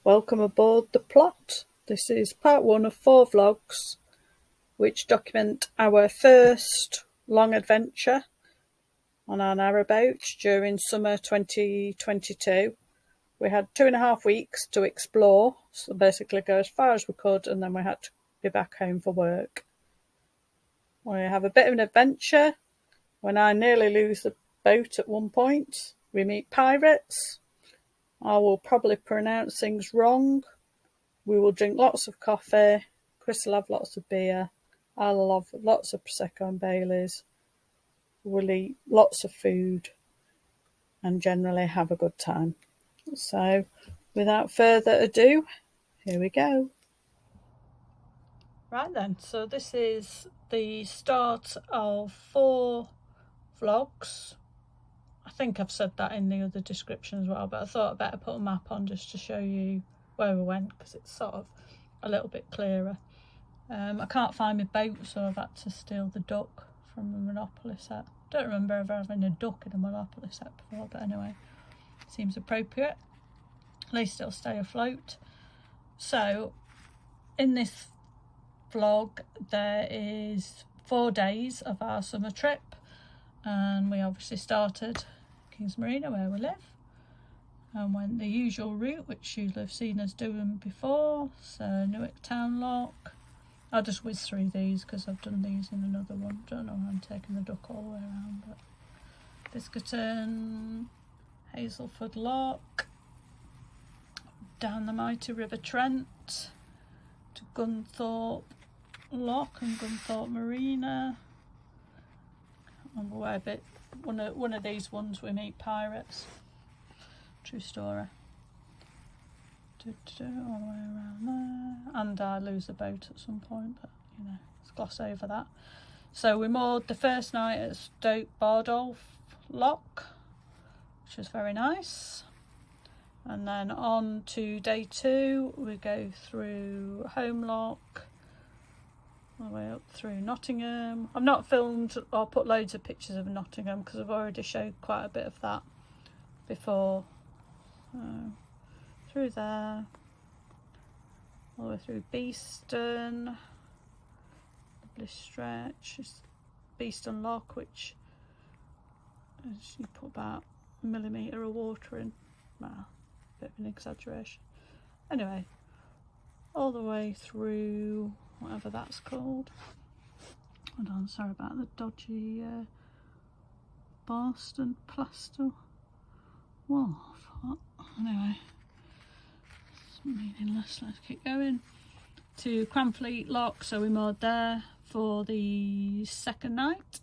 Welcome aboard The Plot. This is part 1 of 4 vlogs which document our first long adventure on our narrowboat during summer 2022. We had 2.5 weeks to explore, so basically go as far as we could, and then we had to be back home for work. We have a bit of an adventure when I nearly lose the boat at one point. We meet pirates. I will probably pronounce things wrong. We will drink lots of coffee. Chris will have lots of beer. I'll have lots of Prosecco and Baileys. We'll eat lots of food and generally have a good time. So, without further ado, here we go. Right then, so this is the start of 4 vlogs. I think I've said that in the other description as well, but I thought I'd better put a map on just to show you where we went, because it's sort of a little bit clearer. I can't find my boat, so I've had to steal the duck from the Monopoly set. Don't remember ever having a duck in a Monopoly set before, but anyway, seems appropriate. At least it'll stay afloat. So, in this vlog, there is 4 days of our summer trip, and we obviously started Kings Marina, where we live, and went the usual route which you'll have seen us doing before. So Newark Town Lock. I'll just whiz through these because I've done these in another one. Don't know why I'm taking the duck all the way around, but Biscaton, Hazelford Lock, down the mighty River Trent to Gunthorpe Lock and Gunthorpe Marina. On the way a bit, one of these ones we meet pirates. True story. All the way around there, and I lose the boat at some point, but you know, let's gloss over that. So we moored the first night at Stoke Bardolph Lock, which was very nice, and then on to day 2 we go through Home Lock all the way up through Nottingham. I've not filmed or put loads of pictures of Nottingham because I've already showed quite a bit of that before. Through there, all the way through Beeston, lovely stretch. It's Beeston Lock, which is, you put about a millimetre of water in. Well, a bit of an exaggeration. Anyway, all the way through whatever that's called. Hold on, sorry about the dodgy Boston Plaster Wharf. Anyway, it's meaningless. Let's keep going to Cranfleet Lock. So we moored there for the second night,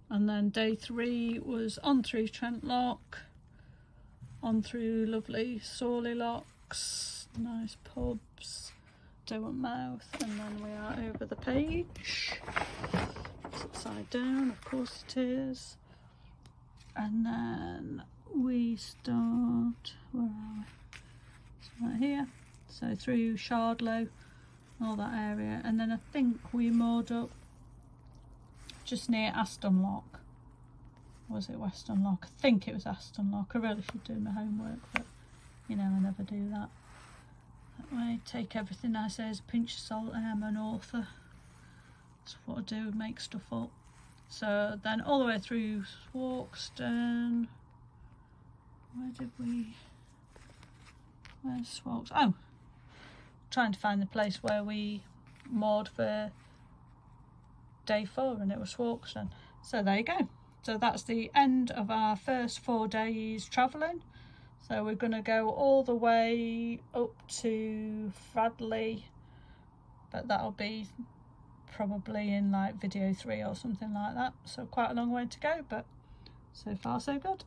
and then day 3 was on through Trent Lock, on through lovely Sawley Locks, nice pubs, Mouth, and then we are over the page. It's upside down, of course it is. And then we start, where are we? It's right here. So through Shardlow, all that area, and then I think we moored up just near Aston Lock. Or was it Weston Lock? I think it was Aston Lock. I really should do my homework, but you know, I never do that. That way, take everything I say as a pinch of salt. I am an author. That's what I do, make stuff up. So then all the way through Swarkestone. Where's Swarkestone? Oh, trying to find the place where we moored for day 4, and it was Swarkestone. So there you go. So that's the end of our first 4 days travelling. So we're going to go all the way up to Fradley, but that'll be probably in like video 3 or something like that. So quite a long way to go, but so far so good.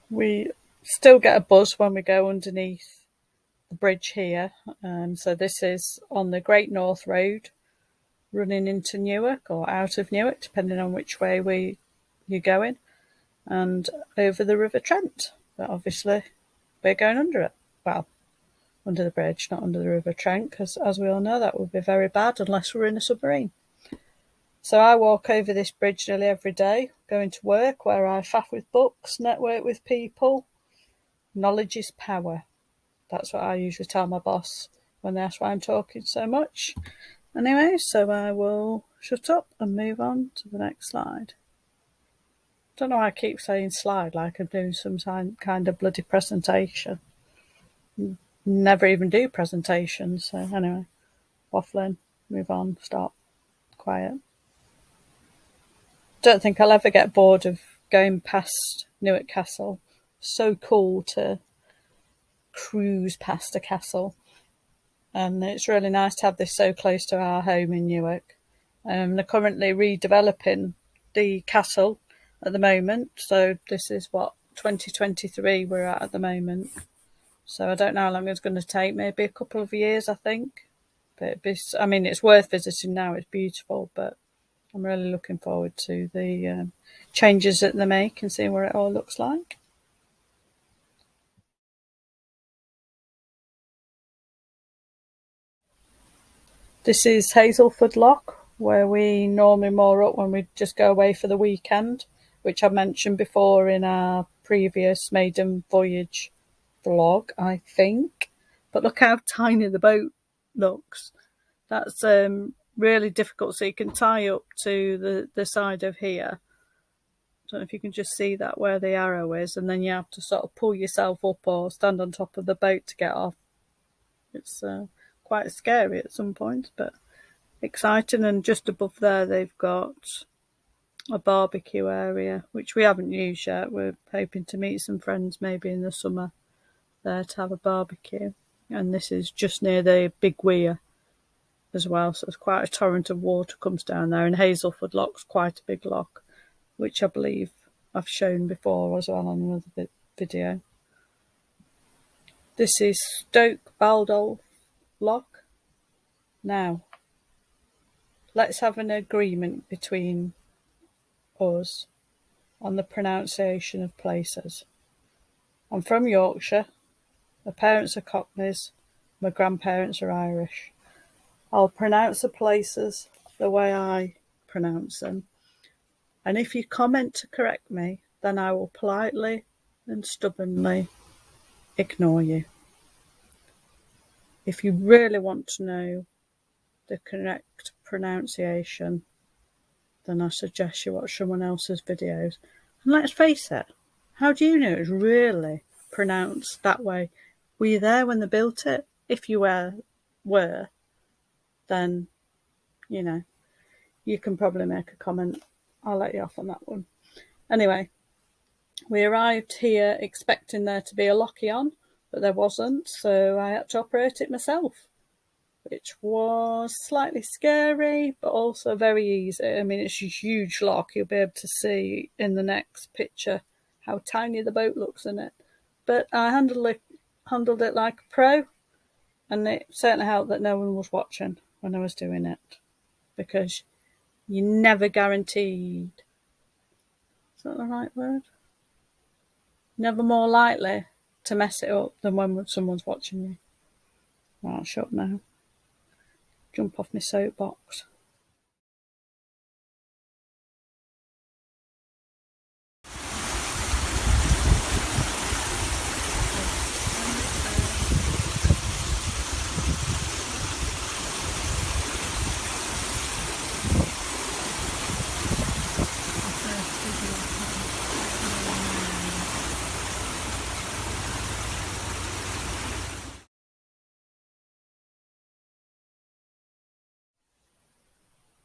We still get a buzz when we go underneath the bridge here. So this is on the Great North Road, running into Newark or out of Newark, depending on which way you're going, and over the River Trent. But obviously, we're going under it. Well, under the bridge, not under the River Trent, because as we all know, that would be very bad unless we're in a submarine. So I walk over this bridge nearly every day, going to work, where I faff with books, network with people. Knowledge is power. That's what I usually tell my boss when they ask why I'm talking so much. Anyway, so I will shut up and move on to the next slide. Don't know why I keep saying slide like I'm doing some kind of bloody presentation. Never even do presentations. So anyway, waffling, move on, stop, quiet. Don't think I'll ever get bored of going past Newark Castle. So cool to cruise past a castle. And it's really nice to have this so close to our home in Newark. They're currently redeveloping the castle at the moment. So this is what 2023 we're at the moment. So I don't know how long it's going to take. Maybe a couple of years, I think. But it's worth visiting now. It's beautiful, but I'm really looking forward to the changes that they make and seeing what it all looks like. This is Hazelford Lock, where we normally moor up when we just go away for the weekend, which I mentioned before in our previous maiden voyage vlog, I think. But look how tiny the boat looks. That's really difficult. So you can tie up to the side of here. I don't know if you can just see that where the arrow is, and then you have to sort of pull yourself up or stand on top of the boat to get off. It's quite scary at some points, but exciting. And just above there they've got a barbecue area, which we haven't used yet. We're hoping to meet some friends maybe in the summer there to have a barbecue. And this is just near the big weir as well, so it's quite a torrent of water comes down there. And Hazelford Lock's quite a big lock, which I believe I've shown before as well on another video. This is Stoke Baldolph Lock. Now, let's have an agreement between us on the pronunciation of places. I'm from Yorkshire. My parents are Cockneys. My grandparents are Irish. I'll pronounce the places the way I pronounce them. And if you comment to correct me, then I will politely and stubbornly ignore you. If you really want to know the correct pronunciation, then I suggest you watch someone else's videos. And let's face it, how do you know it's really pronounced that way? Were you there when they built it? If you were, then, you can probably make a comment. I'll let you off on that one. Anyway, we arrived here expecting there to be a locky on, but there wasn't, so I had to operate it myself, which was slightly scary, but also very easy. I mean, it's a huge lock. You'll be able to see in the next picture how tiny the boat looks in it. But I handled it like a pro, and it certainly helped that no one was watching when I was doing it, because you're never guaranteed. Is that the right word? Never more likely to mess it up than when someone's watching you. Right, shut up now. Jump off my soapbox.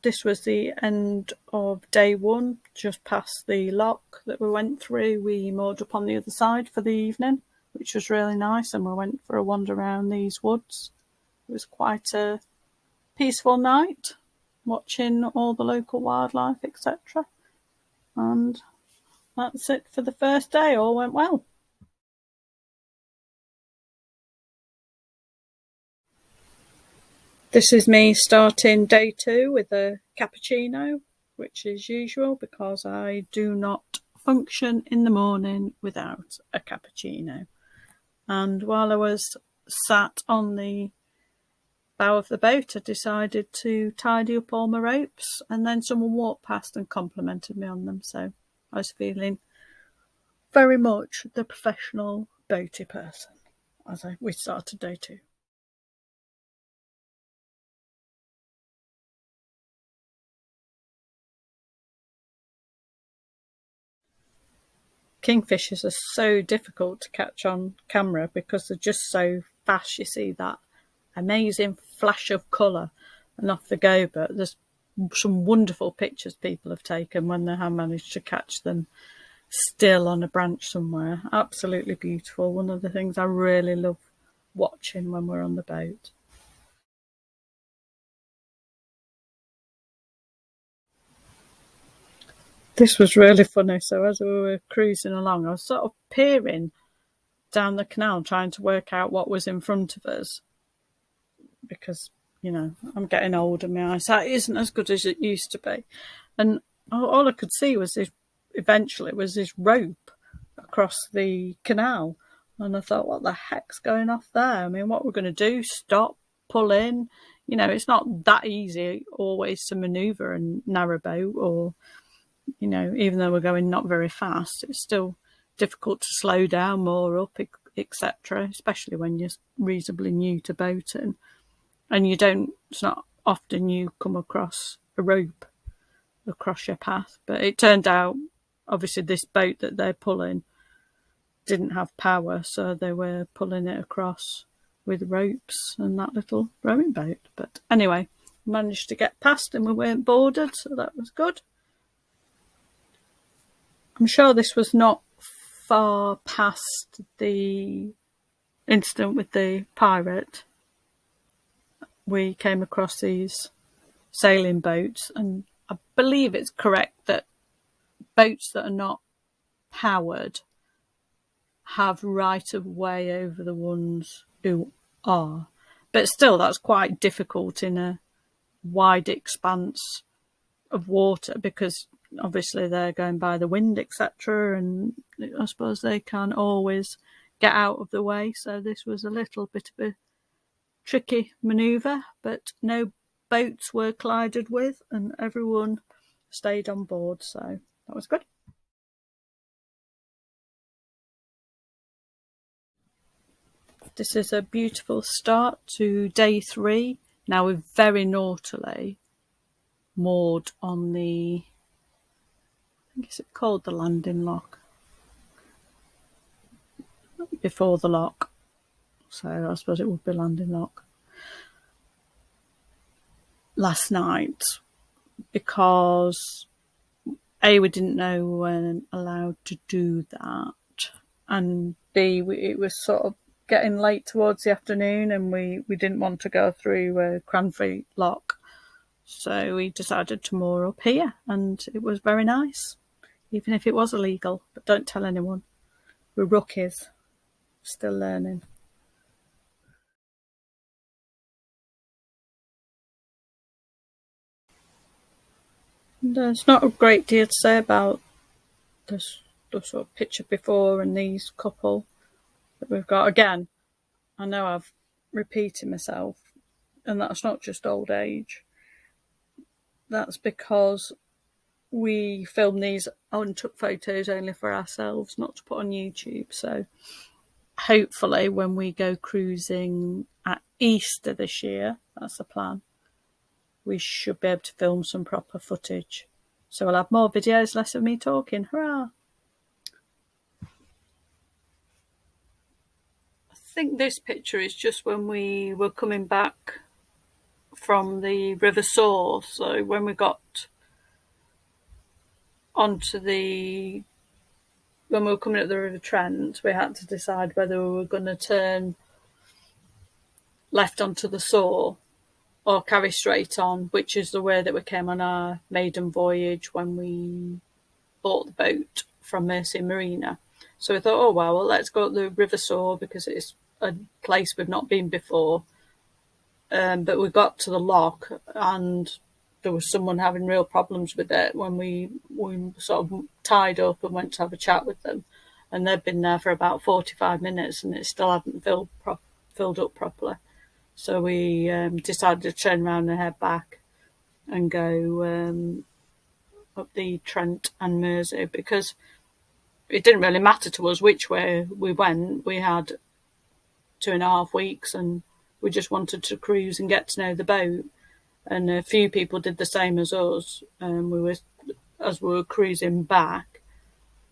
This was the end of day one, just past the lock that we went through. We moored up on the other side for the evening, which was really nice, and we went for a wander around these woods. It was quite a peaceful night, watching all the local wildlife, etc. And that's it for the first day. All went well. This is me starting day 2 with a cappuccino, which is usual because I do not function in the morning without a cappuccino. And while I was sat on the bow of the boat, I decided to tidy up all my ropes, and then someone walked past and complimented me on them. So I was feeling very much the professional boaty person as we started day 2. Kingfishers are so difficult to catch on camera because they're just so fast. You see that amazing flash of colour and off they go, but there's some wonderful pictures people have taken when they have managed to catch them still on a branch somewhere. Absolutely beautiful. One of the things I really love watching when we're on the boat. This was really funny. So as we were cruising along, I was sort of peering down the canal trying to work out what was in front of us, because, you know, I'm getting older, my eyesight isn't as good as it used to be. And all I could see was this rope across the canal. And I thought, what the heck's going off there? I mean, what we're going to do, stop, pull in? You know, it's not that easy always to manoeuvre a narrowboat, or, you know, even though we're going not very fast, it's still difficult to slow down, more up, etc., especially when you're reasonably new to boating. And it's not often you come across a rope across your path. But it turned out, obviously, this boat that they're pulling didn't have power, so they were pulling it across with ropes and that little rowing boat. But anyway, managed to get past and we weren't boarded, so that was good. I'm sure this was not far past the incident with the pirate. We came across these sailing boats, and I believe it's correct that boats that are not powered have right of way over the ones who are. But still, that's quite difficult in a wide expanse of water, because obviously they're going by the wind, etc., and I suppose they can't always get out of the way. So this was a little bit of a tricky manoeuvre, but no boats were collided with and everyone stayed on board, so that was good. This is a beautiful start to day 3. Now we're very naughtily moored on the, I think it's called the landing lock, before the lock, so I suppose it would be landing lock, last night, because A, we didn't know we weren't allowed to do that, and B, it was sort of getting late towards the afternoon and we didn't want to go through Cranfleet Lock, so we decided to moor up here, and it was very nice, even if it was illegal. But don't tell anyone, we're rookies, still learning. There's not a great deal to say about this, the sort of picture before and these couple that we've got. Again, I know I've repeated myself, and that's not just old age. That's because we filmed these and took photos only for ourselves, not to put on YouTube. So hopefully when we go cruising at Easter this year, that's the plan, we should be able to film some proper footage. So we'll have more videos, less of me talking. Hurrah! I think this picture is just when we were coming back from the River Soar. So when we got onto when we were coming up the River Trent, we had to decide whether we were going to turn left onto the Soar or carry straight on, which is the way that we came on our maiden voyage when we bought the boat from Mersey Marina. So we thought, oh well, let's go up the River Soar because it's a place we've not been before. but we got to the lock and there was someone having real problems with it when we sort of tied up and went to have a chat with them, and they'd been there for about 45 minutes and it still hadn't filled up properly. So we decided to turn around and head back and go up the Trent and Mersey, because it didn't really matter to us which way we went. We had 2.5 weeks and we just wanted to cruise and get to know the boat. And a few people did the same as us. As we were cruising back,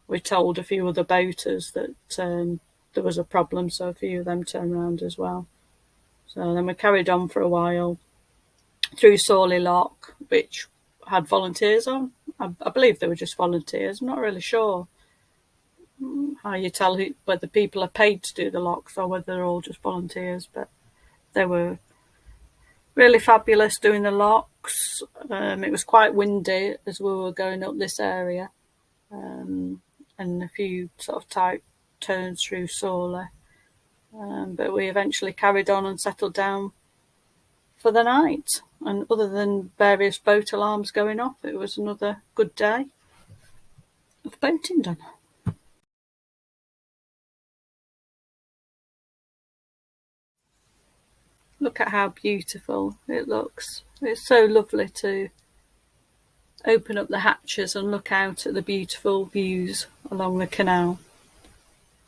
we told a few other boaters that there was a problem, so a few of them turned around as well. So then we carried on for a while through Sawley Lock, which had volunteers on. I believe they were just volunteers. I'm not really sure how you tell whether people are paid to do the locks or whether they're all just volunteers, but they were really fabulous doing the locks. It was quite windy as we were going up this area, and a few sort of tight turns through Sawley. But we eventually carried on and settled down for the night. And other than various boat alarms going off, it was another good day of boating done. Look at how beautiful it looks. It's so lovely to open up the hatches and look out at the beautiful views along the canal.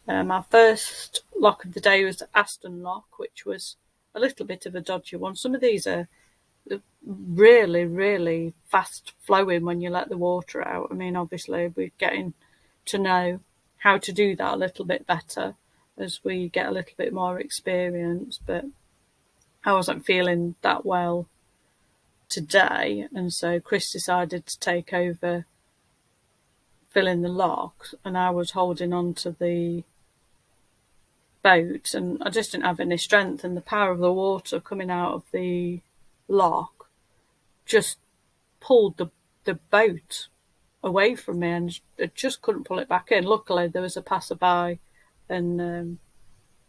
Our first lock of the day was Aston Lock, which was a little bit of a dodgy one. Some of these are really, really fast flowing when you let the water out. I mean, obviously we're getting to know how to do that a little bit better as we get a little bit more experience, but I wasn't feeling that well today, and so Chris decided to take over filling the lock, and I was holding on to the boat and I just didn't have any strength, and the power of the water coming out of the lock just pulled the boat away from me, and I just couldn't pull it back in. Luckily there was a passerby and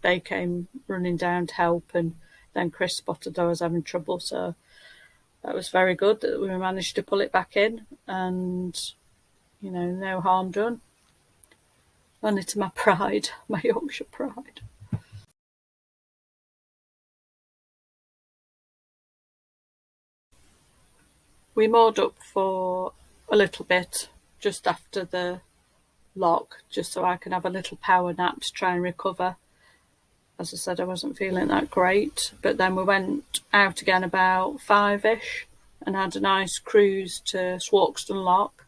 they came running down to help, and then Chris spotted I was having trouble, so that was very good that we managed to pull it back in, and no harm done. Only to my pride, my Yorkshire pride. We moored up for a little bit just after the lock, just so I can have a little power nap to try and recover. As I said, I wasn't feeling that great, but then we went out again about 5ish and had a nice cruise to Swarkestone Lock,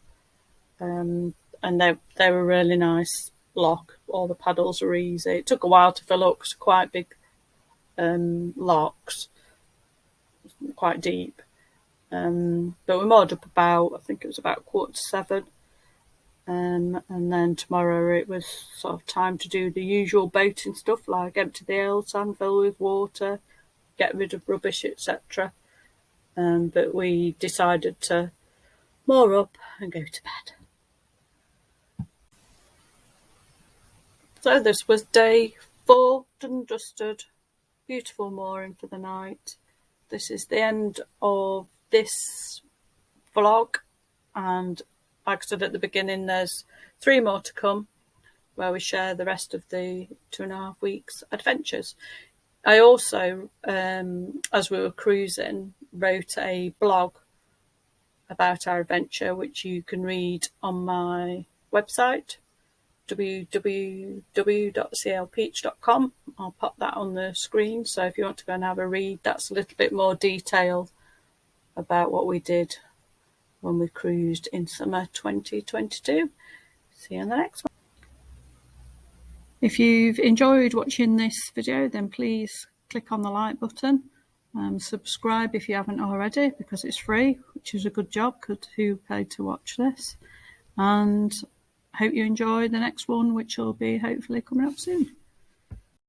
and they were really nice lock. All the paddles were easy. It took a while to fill up because they're quite big locks, quite deep. But we moored up about, I think it was about 6:45. And then tomorrow it was sort of time to do the usual boating stuff, like empty the ale tank, fill with water, get rid of rubbish, etc. But we decided to moor up and go to bed. So this was day 4, done and dusted. Beautiful mooring for the night. This is the end of this vlog, and like I said at the beginning, there's 3 more to come where we share the rest of the 2.5 weeks adventures. I also, as we were cruising, wrote a blog about our adventure, which you can read on my website, www.clpeach.com. I'll pop that on the screen, so if you want to go and have a read, that's a little bit more detailed about what we did when we cruised in summer 2022. See you in the next one. If you've enjoyed watching this video, then please click on the like button and subscribe if you haven't already, because it's free, which is a good job, because who paid to watch this? And I hope you enjoy the next one, which will be hopefully coming up soon.